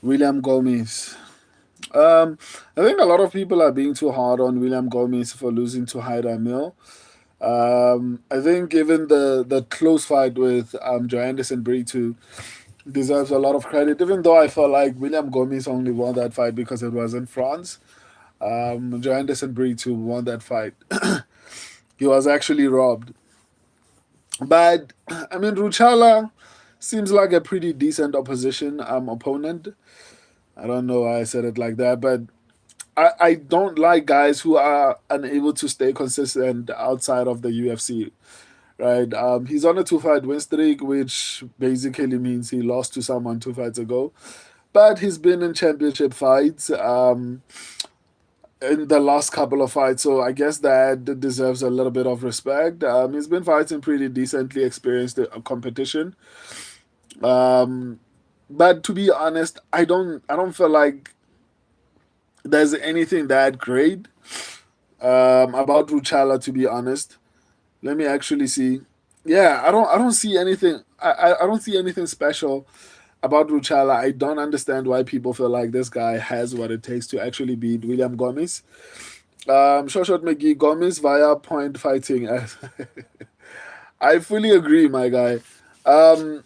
William Gomis. I think a lot of people are being too hard on William Gomis for losing to Haida Mill. I think given the close fight with Joanderson Brito deserves a lot of credit, even though I felt like William Gomis only won that fight because it was in France. Joanderson Brito won that fight. He was actually robbed. But I mean, Ruchala seems like a pretty decent opposition opponent. I don't know why I said it like that, but I don't like guys who are unable to stay consistent outside of the UFC, right? He's on a two-fight win streak, which basically means he lost to someone 2 fights ago. But he's been in championship fights in the last couple of fights, so I guess that deserves a little bit of respect. He's been fighting pretty decently experienced competition. Um, but to be honest, I don't feel like there's anything that great about Ruchala. To be honest, let me actually see. Yeah, I don't see anything. I don't see anything special about Ruchala. I don't understand why people feel like this guy has what it takes to actually beat William Gomis. Short McGee Gomis via point fighting. I fully agree, my guy. Um,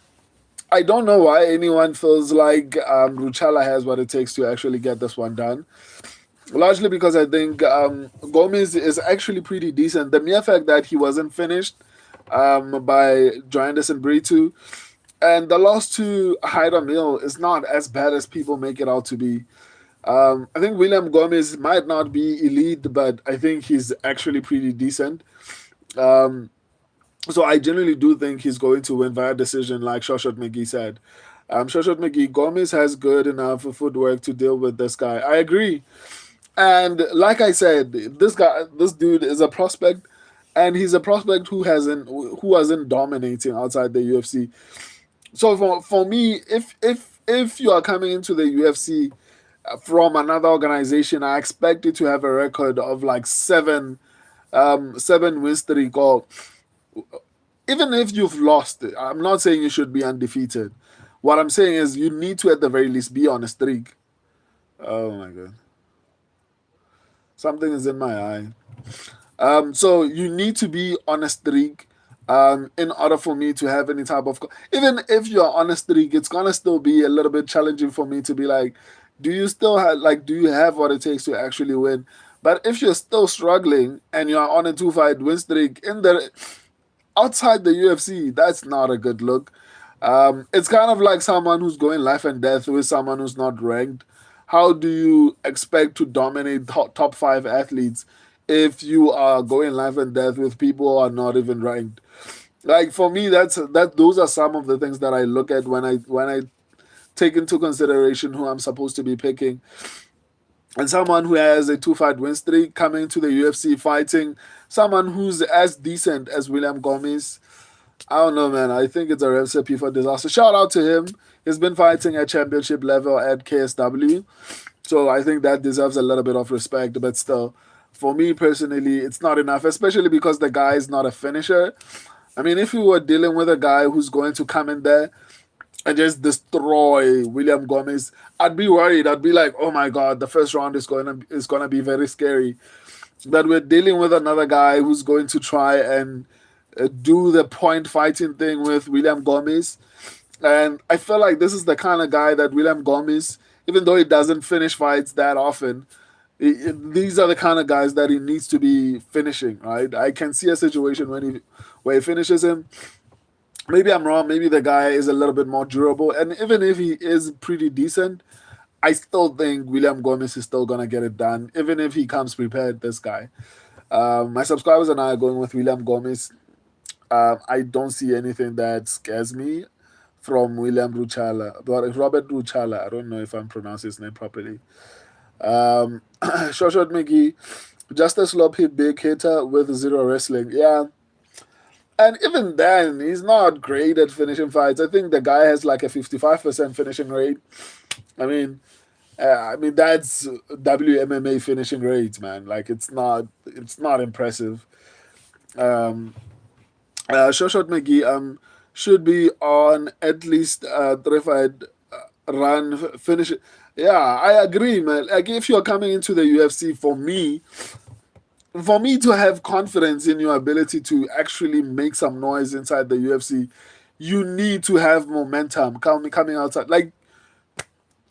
I don't know why anyone feels like Ruchala has what it takes to actually get this one done. Largely because I think Gomis is actually pretty decent. The mere fact that he wasn't finished by Joanderson Brito and the loss to Haida Mill is not as bad as people make it out to be. I think William Gomez might not be elite, but I think he's actually pretty decent. Um, so I generally do think he's going to win via decision, like Shoshot McGee said. Shoshot McGee, Gomez has good enough footwork to deal with this guy. I agree. And like I said, this dude is a prospect, and he's a prospect who wasn't dominating outside the UFC. So for me, if you are coming into the UFC from another organization, I expect you to have a record of like seven win streak, or even if you've lost. I'm not saying you should be undefeated. What I'm saying is you need to at the very least be on a streak. Oh my god, something is in my eye. So you need to be on a streak in order for me to have any type of. Even if you're on a streak, it's gonna still be a little bit challenging for me to be like, do you still have do you have what it takes to actually win? But if you're still struggling and you're on a two-fight win streak in the outside the UFC, that's not a good look. It's kind of like someone who's going life and death with someone who's not ranked. How do you expect to dominate top five athletes if you are going life and death with people who are not even ranked? Like for me, those are some of the things that I look at when I take into consideration who I'm supposed to be picking. And someone who has a two-fight win streak coming to the UFC fighting someone who's as decent as William Gomez. I don't know, man. I think it's a recipe for disaster. Shout out to him. He's been fighting at championship level at KSW. So I think that deserves a little bit of respect. But still, for me personally, it's not enough, especially because the guy is not a finisher. I mean, if you were dealing with a guy who's going to come in there and just destroy William Gomez, I'd be worried. I'd be like, oh my god, the first round is gonna be very scary. But we're dealing with another guy who's going to try and do the point fighting thing with William Gomez. And I feel like this is the kind of guy that William Gomez, even though he doesn't finish fights that often, these are the kind of guys that he needs to be finishing, right? I can see a situation where he finishes him. Maybe I'm wrong. Maybe the guy is a little bit more durable. And even if he is pretty decent, I still think William Gomez is still gonna get it done, even if he comes prepared. This guy, my subscribers and I are going with William Gomez. I don't see anything that scares me from William Ruchala, but Robert Ruchala. I don't know if I'm pronouncing his name properly. Shoshot McGee, just a slow hit big hitter with zero wrestling. Yeah, and even then, he's not great at finishing fights. I think the guy has like a 55% finishing rate. I mean, that's WMMA finishing rate, man. Like it's not impressive. Um, Shoshot McGee should be on at least 3 fight run, finish it. Yeah, I agree, man. Like if you're coming into the UFC, for me to have confidence in your ability to actually make some noise inside the UFC, you need to have momentum coming outside. Like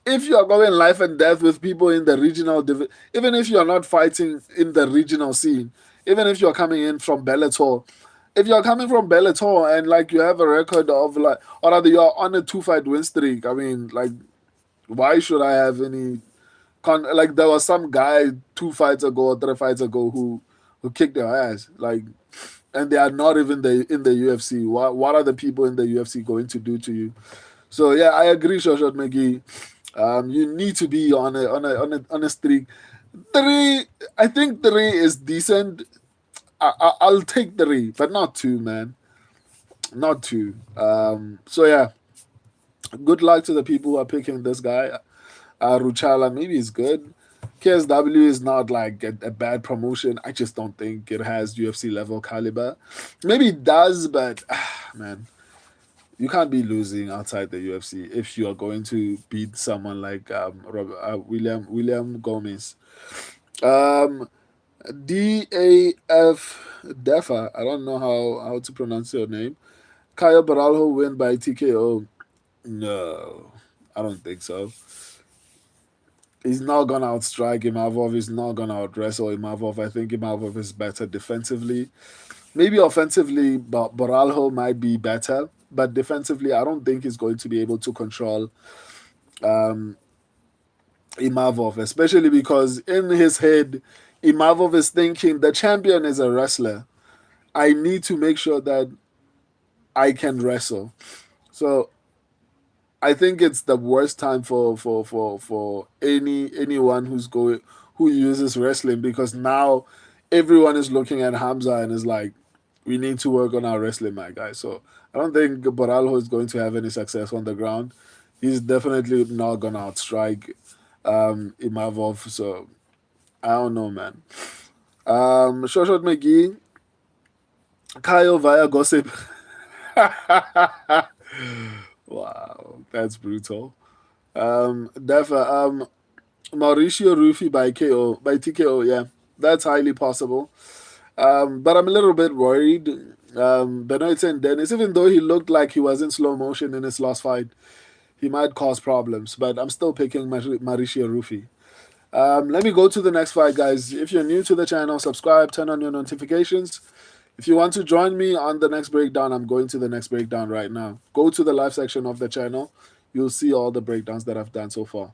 if you are going life and death with people in the regional division, even if you are not fighting in the regional scene, even if you're coming in from Bellator, if you're coming from Bellator and like you have a record of like, or rather you're on a 2 fight win streak, I mean, like, why should I have any like there was some guy 2 fights ago or 3 fights ago who kicked their ass, like, and they are not even in the UFC. What are the people in the UFC going to do to you? So yeah, I agree, Shoshot McGee. You need to be on a streak. Three, I think three is decent. I'll take three, but not two, man. Not two. So yeah, good luck to the people who are picking this guy. Ruchala, maybe he's good. KSW is not like a bad promotion. I just don't think it has UFC level caliber. Maybe it does, but man, you can't be losing outside the UFC if you are going to beat someone like William Gomis. Um, Defa. I don't know how to pronounce your name. Kaya Baralho win by TKO. No, I don't think so. He's not gonna outstrike Imavov. He's not gonna outwrestle Imavov. I think Imavov is better defensively. Maybe offensively, but Boralho might be better. But defensively, I don't think he's going to be able to control um, Imavov, especially because in his head, Imavov is thinking the champion is a wrestler. I need to make sure that I can wrestle. So I think it's the worst time for anyone who uses wrestling, because now everyone is looking at Hamza and is like, we need to work on our wrestling, my guy. So I don't think Boralho is going to have any success on the ground. He's definitely not gonna outstrike Imavov. So I don't know, man. Shoshot McGee, Kyle via gossip. Wow, that's brutal. Defa, Mauricio Rufy by KO by TKO, yeah, that's highly possible. But I'm a little bit worried. Benoit and Dennis, even though he looked like he was in slow motion in his last fight, he might cause problems. But I'm still picking Mauricio Rufy. Let me go to the next fight, guys. If you're new to the channel, subscribe, turn on your notifications. If you want to join me on the next breakdown, I'm going to the next breakdown right now. Go to the live section of the channel. You'll see all the breakdowns that I've done so far.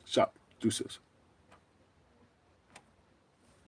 Sharp. Deuces.